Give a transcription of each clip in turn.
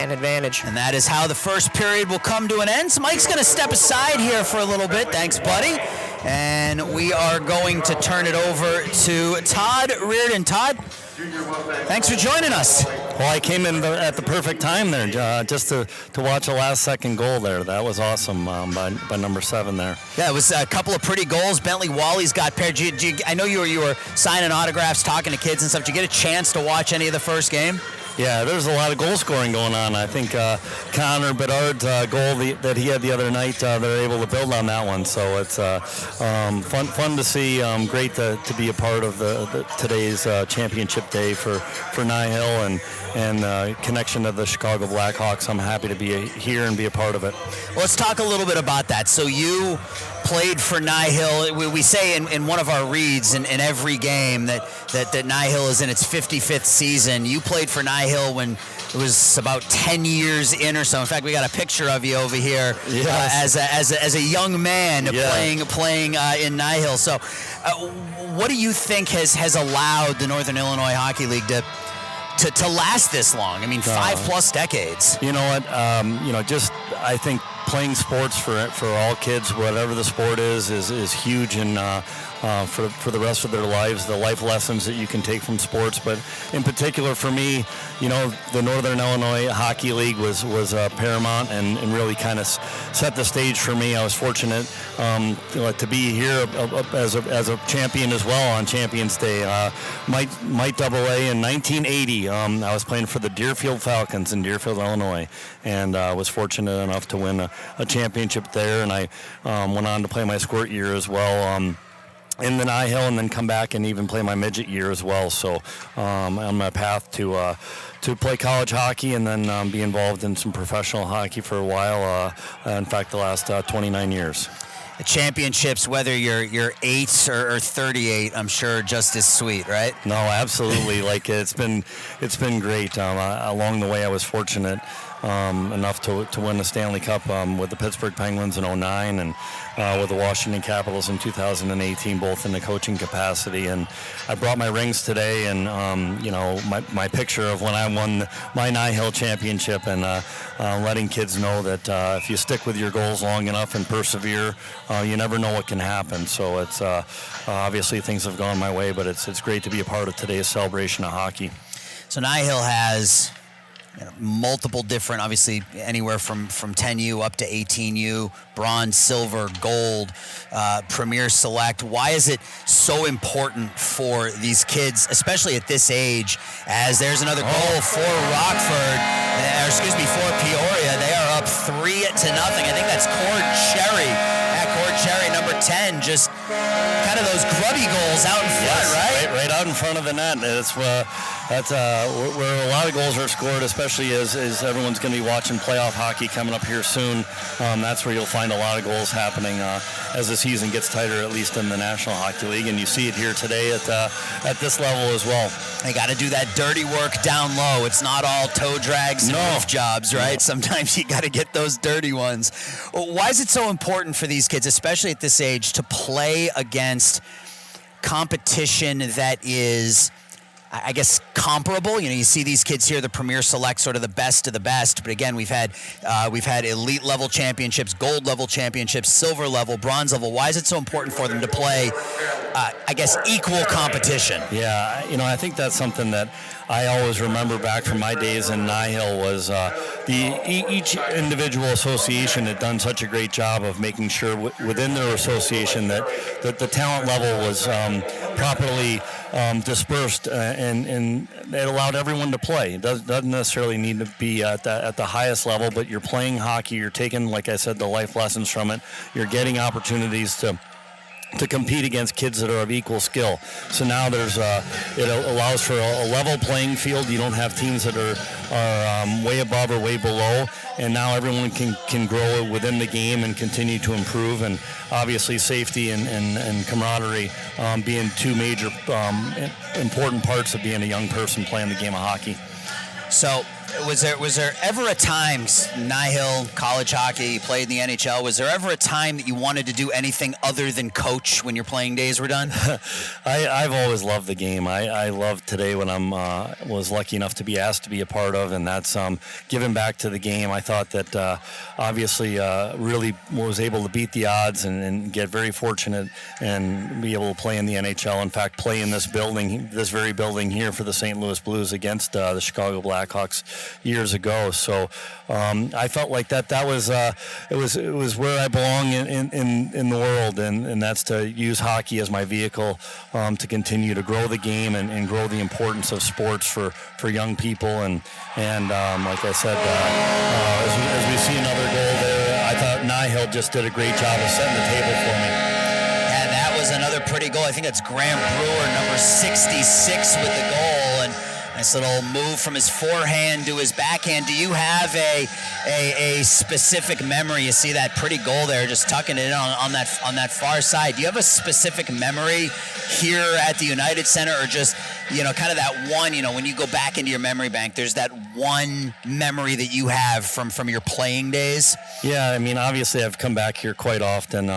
An advantage. And that is how the first period will come to an end. So Mike's going to step aside here for a little bit. Thanks, buddy. And we are going to turn it over to Todd Reirden. Todd, thanks for joining us. Well, I came in at the perfect time there, just to watch a last-second goal there. That was awesome by number 7 there. Yeah, it was a couple of pretty goals. Bentley Wally's got paired. I know you were signing autographs, talking to kids and stuff. Did you get a chance to watch any of the first game? Yeah, there's a lot of goal scoring going on. I think Connor Bedard's goal that he had the other night, they're able to build on that one. So it's fun to see. Great to be a part of today's championship day for NIHL and connection to the Chicago Blackhawks. I'm happy to be here and be a part of it. Well, let's talk a little bit about that. So you played for NIHL. We say in one of our reads in every game that NIHL is in its 55th season. You played for NIHL when it was about 10 years in or so. In fact, we got a picture of you over here. Yes. As a young man Yeah. playing in NIHL. So what do you think has allowed the Northern Illinois Hockey League to last this long? I mean, 5+ decades. You know what? Just I think playing sports for all kids, whatever the sport is huge, and for the rest of their lives, the life lessons that you can take from sports. But in particular for me, the Northern Illinois Hockey League was paramount and really kind of set the stage for me. I was fortunate to be here as a champion as well on Champions Day. Mike Double A in 1980. I was playing for the Deerfield Falcons in Deerfield, Illinois, and was fortunate enough to win a championship there. And I went on to play my squirt year as well. In the NIHL, and then come back and even play my midget year as well. So on my path to play college hockey and then be involved in some professional hockey for a while. In fact, the last 29 years. The championships, whether you're 8 or 38, I'm sure just as sweet, right? No, absolutely. It's been great. Along the way, I was fortunate enough to win the Stanley Cup with the Pittsburgh Penguins in 2009 and with the Washington Capitals in 2018, both in the coaching capacity. And I brought my rings today, and my picture of when I won my NIHL championship, and letting kids know that if you stick with your goals long enough and persevere, you never know what can happen. So it's obviously things have gone my way, but it's great to be a part of today's celebration of hockey. So NIHL has multiple different, obviously anywhere from 10U up to 18U, bronze, silver, gold, Premier Select. Why is it so important for these kids, especially at this age, as there's another goal for Rockford, for Peoria. They are up 3-0. I think that's Cord Cherry, number 10, just kind of those grubby goals out in front, right? Right out in front of the net. It's that's where a lot of goals are scored, especially as everyone's going to be watching playoff hockey coming up here soon. That's where you'll find a lot of goals happening as the season gets tighter, at least in the National Hockey League, and you see it here today at this level as well. They got to do that dirty work down low. It's not all toe drags and roof jobs, right? No. Sometimes you got to get those dirty ones. Why is it so important for these kids, especially at this age, to play against competition that is, I guess, comparable? You see these kids here, the Premier Select, sort of the best of the best. But again, we've had elite level championships, gold level championships, silver level, bronze level. Why is it so important for them to play, I guess, equal competition? Yeah, I think that's something that I always remember back from my days in NIHL was each individual association had done such a great job of making sure within their association that the talent level was properly dispersed and it allowed everyone to play. It doesn't necessarily need to be at the highest level, but you're playing hockey, you're taking, like I said, the life lessons from it. You're getting opportunities to compete against kids that are of equal skill. So now it allows for a level playing field. You don't have teams that are way above or way below, and now everyone can grow within the game and continue to improve. And obviously safety and camaraderie being two major important parts of being a young person playing the game of hockey. So Was there ever a time, NIHL, college hockey, you played in the NHL, was there ever a time that you wanted to do anything other than coach when your playing days were done? I've always loved the game. I love today when I'm was lucky enough to be asked to be a part of, and that's giving back to the game. I thought that obviously really was able to beat the odds and get very fortunate and be able to play in the NHL. In fact, play in this very building here for the St. Louis Blues against the Chicago Blackhawks years ago. So I felt like that was it was where I belong in the world, and that's to use hockey as my vehicle to continue to grow the game and grow the importance of sports for young people. And like I said, as we see another goal there, I thought NIHL just did a great job of setting the table for me. And that was another pretty goal. I think it's Graham Brewer, number 66, with the goal. And nice little move from his forehand to his backhand. Do you have a specific memory? You see that pretty goal there, just tucking it in on that far side. Do you have a specific memory here at the United Center, or just, kind of that one, when you go back into your memory bank, there's that one memory that you have from your playing days? Yeah, I mean, obviously I've come back here quite often.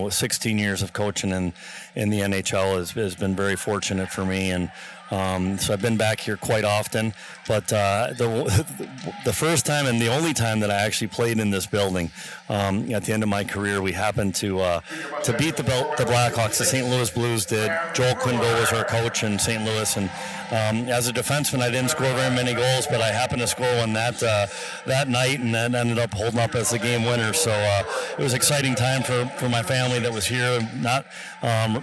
16 years of coaching in the NHL has been very fortunate for me, and so I've been back here quite often. But the first time and the only time that I actually played in this building, at the end of my career, we happened to beat the Blackhawks. The St. Louis Blues did. Joel Quenneville was our coach in St. Louis, and as a defenseman, I didn't score very many goals, but I happened to score one that night, and that ended up holding up as the game winner. So it was an exciting time for my family that was here, not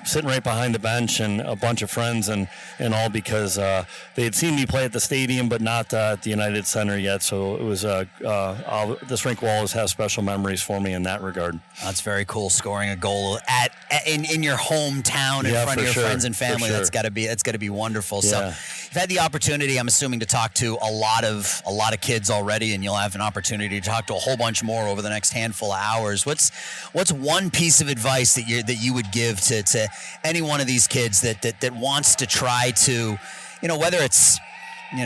sitting right behind the bench, and a bunch of friends and all, because they had seen me play at the stadium, but not at the United Center yet. So it was this rink will always have special memories for me in that regard. That's very cool, scoring a goal in your hometown in front of your friends and family. That's got to be wonderful. Yeah. So you've had the opportunity, I'm assuming, to talk to a lot of kids already, and you'll have an opportunity to talk to a whole bunch more over the next handful of hours. What's one piece of advice that you would give to any one of these kids that wants to try to, whether it's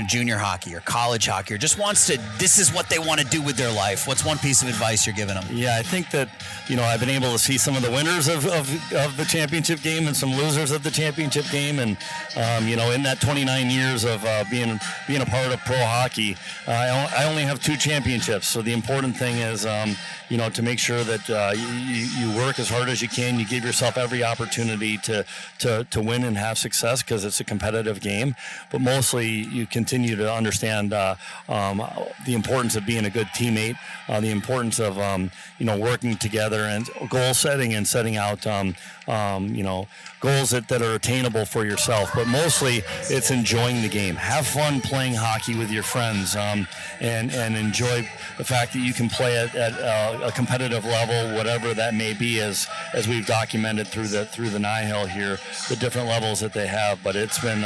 junior hockey or college hockey, or just wants to, this is what they want to do with their life? What's one piece of advice you're giving them? Yeah, I think that, I've been able to see some of the winners of the championship game and some losers of the championship game. And, in that 29 years of being a part of pro hockey, I only have 2 championships. So the important thing is, to make sure that you work as hard as you can. You give yourself every opportunity to win and have success, because it's a competitive game. But mostly you continue to understand the importance of being a good teammate, the importance of working together, and goal setting, and setting out goals that are attainable for yourself. But mostly it's enjoying the game. Have fun playing hockey with your friends, and enjoy the fact that you can play at a competitive level, whatever that may be, as we've documented through the NIHL here, the different levels that they have. But it's been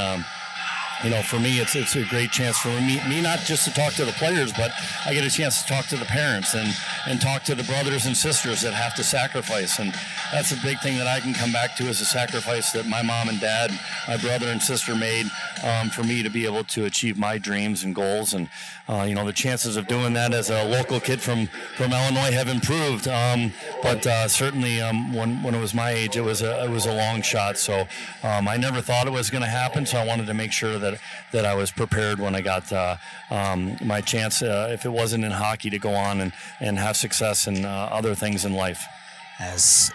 for me, it's a great chance for me not just to talk to the players, but I get a chance to talk to the parents and talk to the brothers and sisters that have to sacrifice. And that's a big thing that I can come back to, is a sacrifice that my mom and dad, my brother and sister made for me to be able to achieve my dreams and goals. And the chances of doing that as a local kid from Illinois have improved. But certainly when it was my age, it was a long shot. So I never thought it was going to happen. So I wanted to make sure that I was prepared when I got my chance, if it wasn't in hockey, to go on and have success in other things in life. As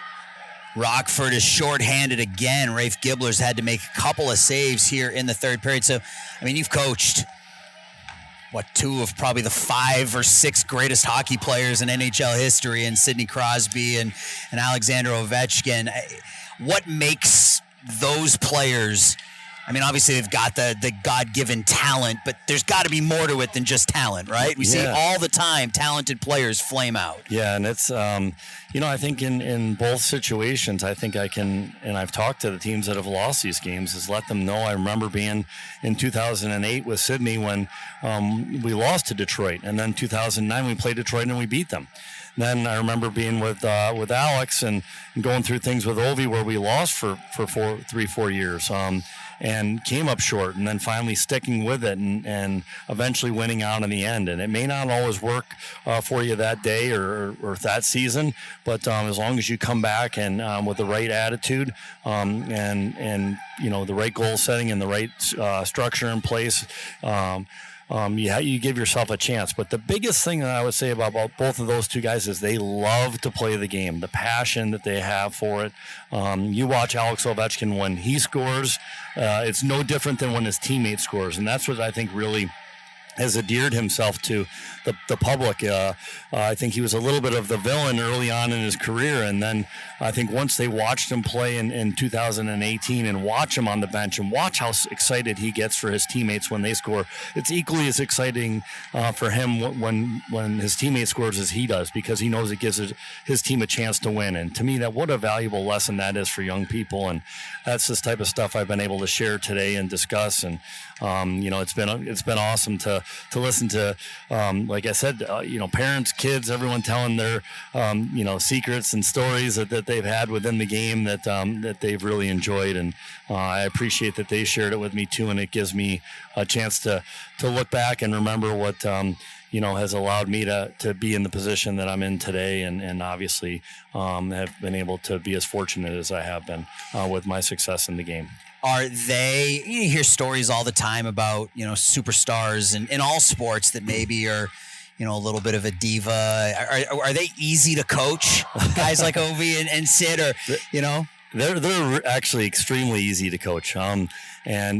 Rockford is shorthanded again, Rafe Gibler's had to make a couple of saves here in the third period. So, you've coached, 2 of probably the 5 or 6 greatest hockey players in NHL history, and Sidney Crosby and Alexander Ovechkin. What makes those players, obviously they've got the God-given talent, but there's got to be more to it than just talent, right? We see all the time talented players flame out. Yeah, and it's, I think in both situations, I think I can, and I've talked to the teams that have lost these games, is let them know. I remember being in 2008 with Sydney when we lost to Detroit, and then 2009 we played Detroit and we beat them. Then I remember being with Alex and going through things with Ovi where we lost for 4 years. and came up short, and then finally sticking with it and eventually winning out in the end. And it may not always work for you that day or that season, but as long as you come back and with the right attitude and the right goal setting and the right structure in place, you give yourself a chance. But the biggest thing that I would say about both of those two guys is they love to play the game, the passion that they have for it. You watch Alex Ovechkin when he scores, it's no different than when his teammate scores. And that's what I think really has endeared himself to the public. I think he was a little bit of the villain early on in his career, and then I think once they watched him play in 2018 and watch him on the bench and watch how excited he gets for his teammates when they score, it's equally as exciting for him when his teammate scores as he does, because he knows it gives his team a chance to win. And to me, that what a valuable lesson that is for young people, and that's this type of stuff I've been able to share today and discuss. And it's been awesome to listen to, like I said, parents, kids, everyone telling their secrets and stories that they've had within the game that they've really enjoyed, and I appreciate that they shared it with me too, and it gives me a chance to look back and remember what has allowed me to be in the position that I'm in today, and obviously have been able to be as fortunate as I have been with my success in the game. Are they, you hear stories all the time about, superstars in all sports that maybe are, a little bit of a diva. Are they easy to coach, guys like Ovi and Sid, or, They're actually extremely easy to coach. And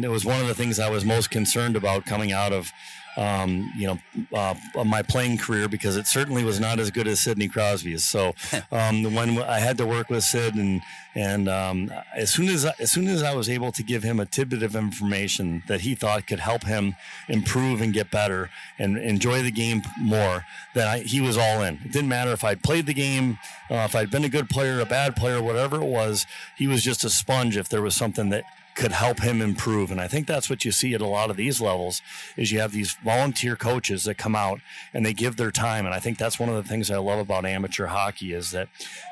it was one of the things I was most concerned about coming out of my playing career, because it certainly was not as good as Sidney Crosby's. So when I had to work with Sid, and as soon as I was able to give him a tidbit of information that he thought could help him improve and get better and enjoy the game more, then he was all in. It didn't matter if I'd played the game, if I'd been a good player, a bad player, whatever it was. He was just a sponge if there was something that could help him improve. And I think that's what you see at a lot of these levels, is you have these volunteer coaches that come out and they give their time. And I think that's one of the things I love about amateur hockey, is that,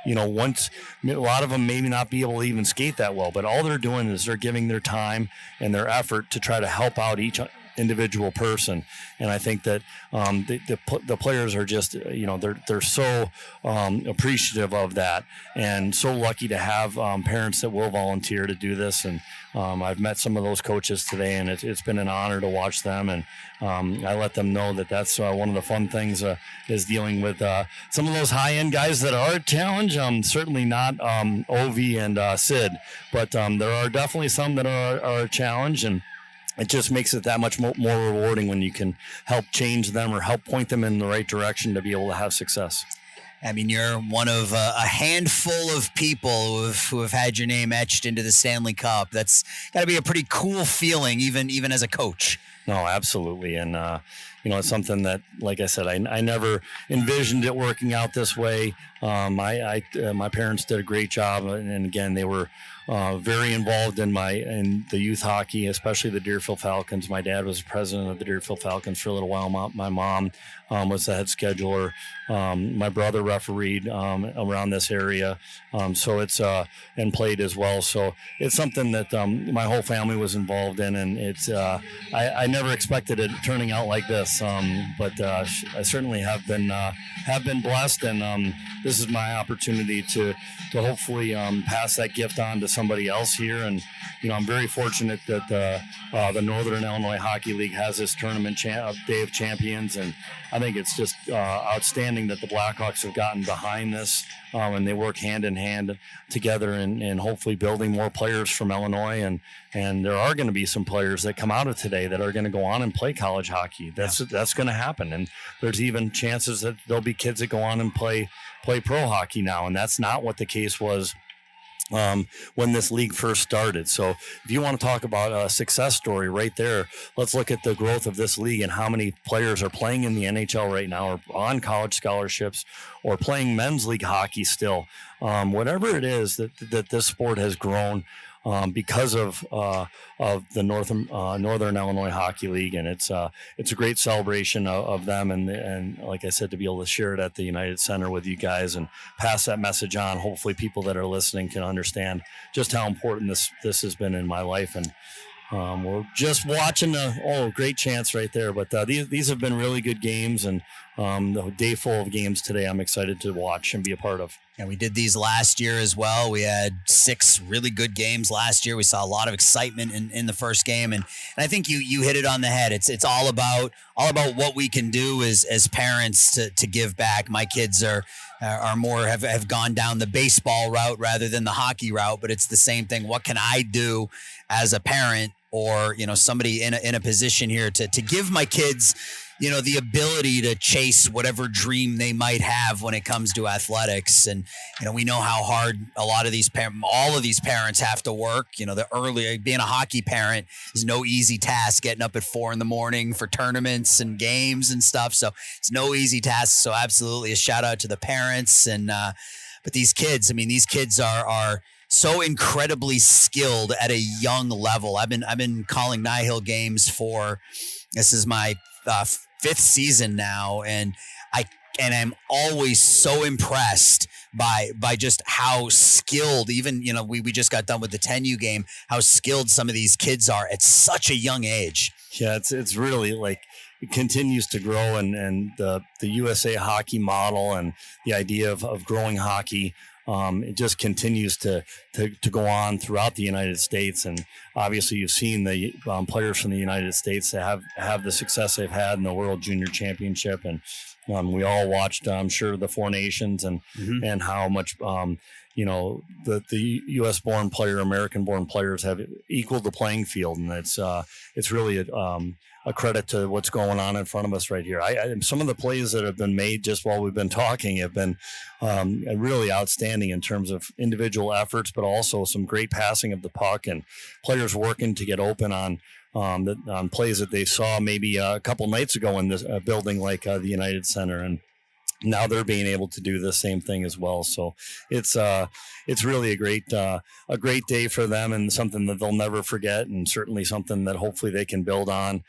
once a lot of them maybe not be able to even skate that well, but all they're doing is they're giving their time and their effort to try to help out each individual person. And I think that the players are just, they're so appreciative of that, and so lucky to have parents that will volunteer to do this. And I've met some of those coaches today, and it's been an honor to watch them. And I let them know that that's one of the fun things is dealing with some of those high-end guys that are a challenge. Certainly not Ovi and Sid, but there are definitely some that are a challenge, and it just makes it that much more rewarding when you can help change them or help point them in the right direction to be able to have success. I mean, you're one of a handful of people who have had your name etched into the Stanley Cup. That's got to be a pretty cool feeling, even as a coach. No, absolutely. And, it's something that, like I said, I never envisioned it working out this way. My parents did a great job. And again, they were very involved in the youth hockey, especially the Deerfield Falcons. My dad was president of the Deerfield Falcons for a little while. My mom was the head scheduler. My brother refereed around this area, so it's and played as well. So it's something that my whole family was involved in, and it's I never expected it turning out like this. But I certainly have been blessed, and this is my opportunity to hopefully pass that gift on to somebody else here. And I'm very fortunate that the Northern Illinois Hockey League has this tournament Day of Champions, and I think it's just outstanding that the Blackhawks have gotten behind this, and they work hand in hand together and hopefully building more players from Illinois. And there are going to be some players that come out of today that are going to go on and play college hockey. That's going to happen. And there's even chances that there'll be kids that go on and play pro hockey now. And that's not what the case was when this league first started. So if you want to talk about a success story right there, let's look at the growth of this league and how many players are playing in the NHL right now, or on college scholarships, or playing men's league hockey still. Whatever it is that this sport has grown because of the Northern Illinois Hockey League, and it's a great celebration of them, and like I said, to be able to share it at the United Center with you guys and pass that message on. Hopefully, people that are listening can understand just how important this has been in my life, and we're just watching great chance right there. But these have been really good games, and the day full of games today I'm excited to watch and be a part of. And we did these last year as well. We had 6 really good games last year. We saw a lot of excitement in the first game, and I think you hit it on the head. It's all about what we can do as parents to give back. My kids are more have gone down the baseball route rather than the hockey route, but it's the same thing. What can I do as a parent or somebody in a position here to give my kids the ability to chase whatever dream they might have when it comes to athletics? And we know how hard a lot of these all of these parents have to work. Being a hockey parent is no easy task, getting up at 4 a.m. for tournaments and games and stuff. So it's no easy task. So absolutely a shout out to the parents. And but these kids are so incredibly skilled at a young level. I've been calling NIHL games this is my 5th season now, and I'm always so impressed by just how skilled, even we just got done with the 10U game, how skilled some of these kids are at such a young age. Yeah, it's really like it continues to grow, and the USA hockey model and the idea of growing hockey. It just continues to go on throughout the United States, and obviously you've seen the players from the United States that have the success they've had in the World Junior Championship, and we all watched, I'm sure, the Four Nations and how much the U.S.-born player, American-born players have equaled the playing field, and it's really a credit to what's going on in front of us right here. Some of the plays that have been made just while we've been talking have been really outstanding in terms of individual efforts, but also some great passing of the puck and players working to get open on plays that they saw maybe a couple nights ago in this building like the United Center, and now they're being able to do the same thing as well. So it's really a great day for them, and something that they'll never forget, and certainly something that hopefully they can build on.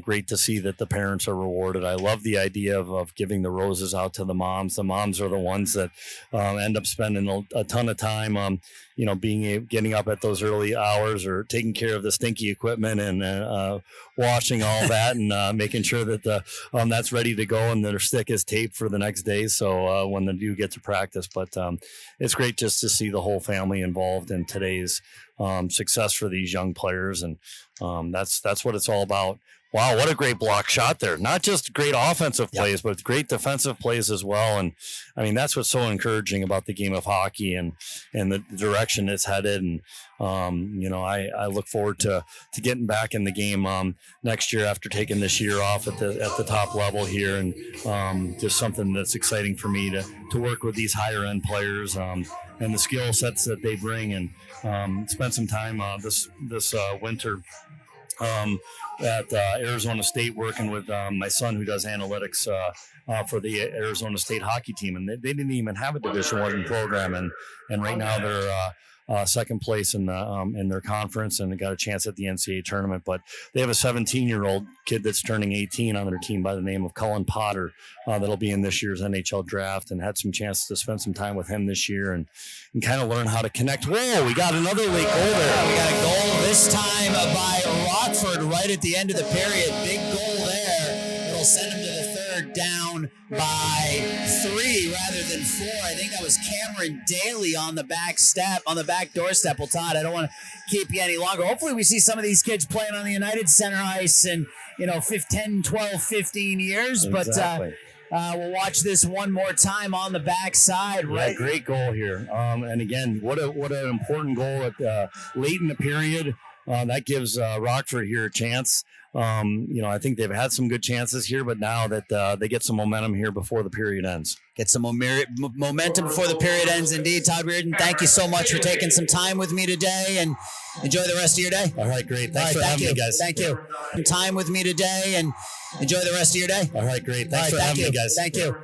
Great to see that the parents are rewarded. I love the idea of giving the roses out to the moms. The moms are the ones that end up spending a ton of time, getting up at those early hours or taking care of the stinky equipment and washing all that and making sure that that's ready to go and their stick is taped for the next day. So when they do get to practice, but it's great just to see the whole family involved in today's success for these young players, and that's what it's all about. Wow, what a great block shot there. Not just great offensive plays, but great defensive plays as well. And I mean, that's what's so encouraging about the game of hockey and the direction it's headed. And, I look forward to getting back in the game next year after taking this year off at the top level here. And just something that's exciting for me to work with these higher end players and the skill sets that they bring, and spend some time this winter at Arizona State working with my son who does analytics for the Arizona State hockey team, and they didn't even have a Division I program, and right now they're second place in their conference, and they got a chance at the NCAA tournament. But they have a 17-year-old kid that's turning 18 on their team by the name of Cullen Potter that'll be in this year's NHL draft, and had some chance to spend some time with him this year and kind of learn how to connect. Whoa, we got another late goal there. We got a goal this time by Rockford right at the end of the period. Big goal there. It'll send him to the third, down by 3 rather than 4. I think that was Cameron Daly on the back doorstep. Well, Todd, I don't want to keep you any longer. Hopefully we see some of these kids playing on the United Center ice in 10, 12, 15 years. Exactly. But we'll watch this one more time on the backside. Right? Yeah, great goal here. And again, what an important goal at late in the period. That gives Rockford here a chance. I think they've had some good chances here, but now that they get some momentum here before the period ends. Get some momentum before the period ends, indeed. Todd Reirden, thank you so much for taking some time with me today, and enjoy the rest of your day. All right, great. Thanks for having me, guys. Thank you. Time with me today, and enjoy the rest of your day. All right, great. Thanks for having me, guys. Thank you.